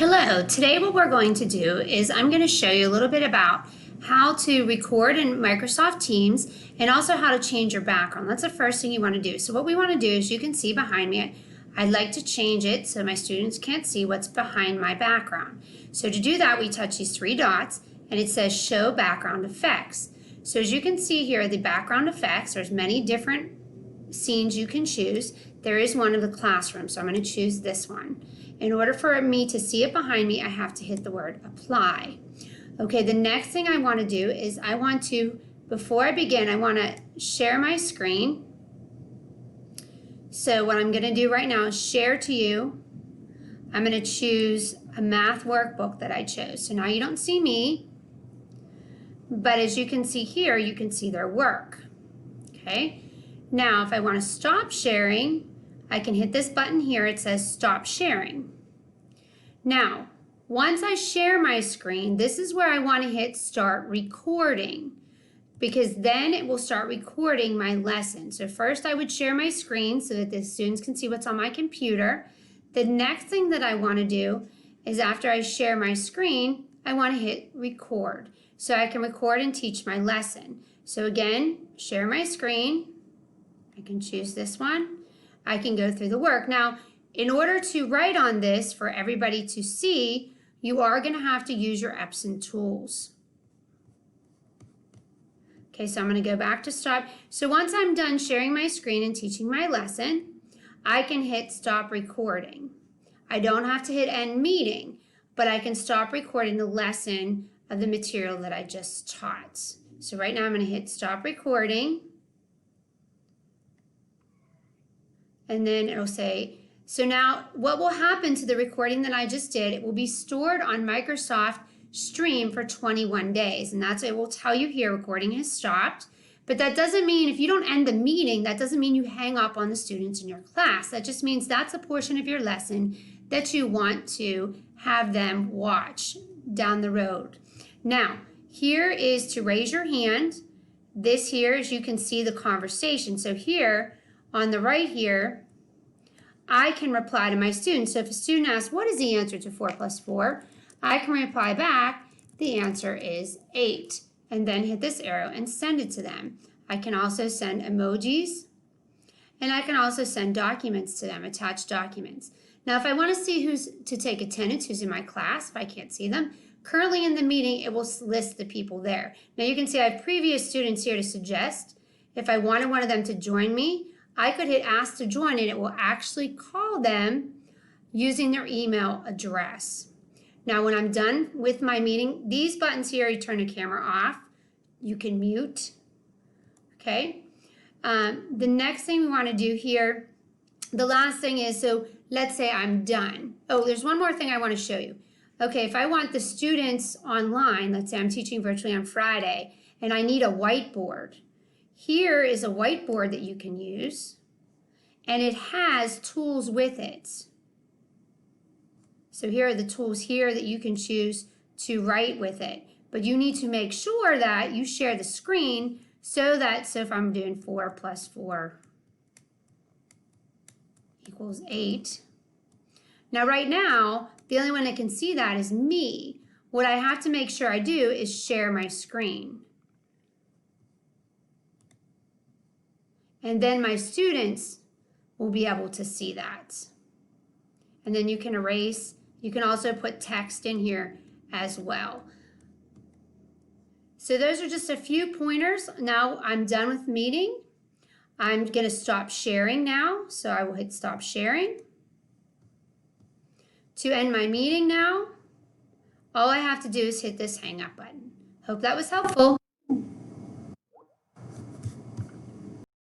Hello, today what we're going to do is I'm going to show you a little bit about how to record in Microsoft Teams and also how to change your background. That's the first thing you want to do. So what we want to do is, you can see behind me, I'd like to change it so my students can't see what's behind my background. So to do that, we touch these three dots and it says show background effects. So as you can see here, the background effects, there's many different scenes you can choose. There is one of the classroom, so I'm going to choose this one. In order for me to see it behind me, I have to hit the word apply. Okay, the next thing I want to do is before I begin, I want to share my screen. So what I'm going to do right now is share to you. I'm going to choose a math workbook that I chose. So now you don't see me, but as you can see here, you can see their work. Okay, now if I want to stop sharing, I can hit this button here. It says stop sharing. Now, once I share my screen, this is where I want to hit start recording, because then it will start recording my lesson. So first I would share my screen so that the students can see what's on my computer. The next thing that I want to do is, after I share my screen, I want to hit record so I can record and teach my lesson. So again, share my screen. I can choose this one. I can go through the work. Now, in order to write on this for everybody to see, you are going to have to use your Epson tools. Okay, so I'm going to go back to stop. So once I'm done sharing my screen and teaching my lesson, I can hit stop recording. I don't have to hit end meeting, but I can stop recording the lesson of the material that I just taught. So right now I'm going to hit stop recording. And then it'll say, so now what will happen to the recording that I just did, it will be stored on Microsoft Stream for 21 days. And that's, it will tell you here, recording has stopped. But that doesn't mean, if you don't end the meeting, that doesn't mean you hang up on the students in your class. That just means that's a portion of your lesson that you want to have them watch down the road. Now, here is to raise your hand. This here is, you can see the conversation. So here, on the right here, I can reply to my students. So if a student asks, what is the answer to 4 plus 4? I can reply back, the answer is 8. And then hit this arrow and send it to them. I can also send emojis, and I can also send documents to them, attached documents. Now, if I want to see who's to take attendance, who's in my class, if I can't see them, currently in the meeting, it will list the people there. Now you can see I have previous students here to suggest. If I wanted one of them to join me, I could hit ask to join, and it will actually call them using their email address. Now, when I'm done with my meeting, these buttons here, you turn the camera off. You can mute. Okay. The next thing we want to do here, the last thing is, so let's say I'm done. Oh, there's one more thing I want to show you. Okay, if I want the students online, let's say I'm teaching virtually on Friday, and I need a whiteboard. Here is a whiteboard that you can use, and it has tools with it. So here are the tools here that you can choose to write with it. But you need to make sure that you share the screen so if I'm doing 4 plus 4 equals 8. Now right now, the only one that can see that is me. What I have to make sure I do is share my screen. And then my students will be able to see that. And then you can erase. You can also put text in here as well. So those are just a few pointers. Now I'm done with meeting. I'm going to stop sharing now. So I will hit stop sharing. To end my meeting now, all I have to do is hit this hang up button. Hope that was helpful.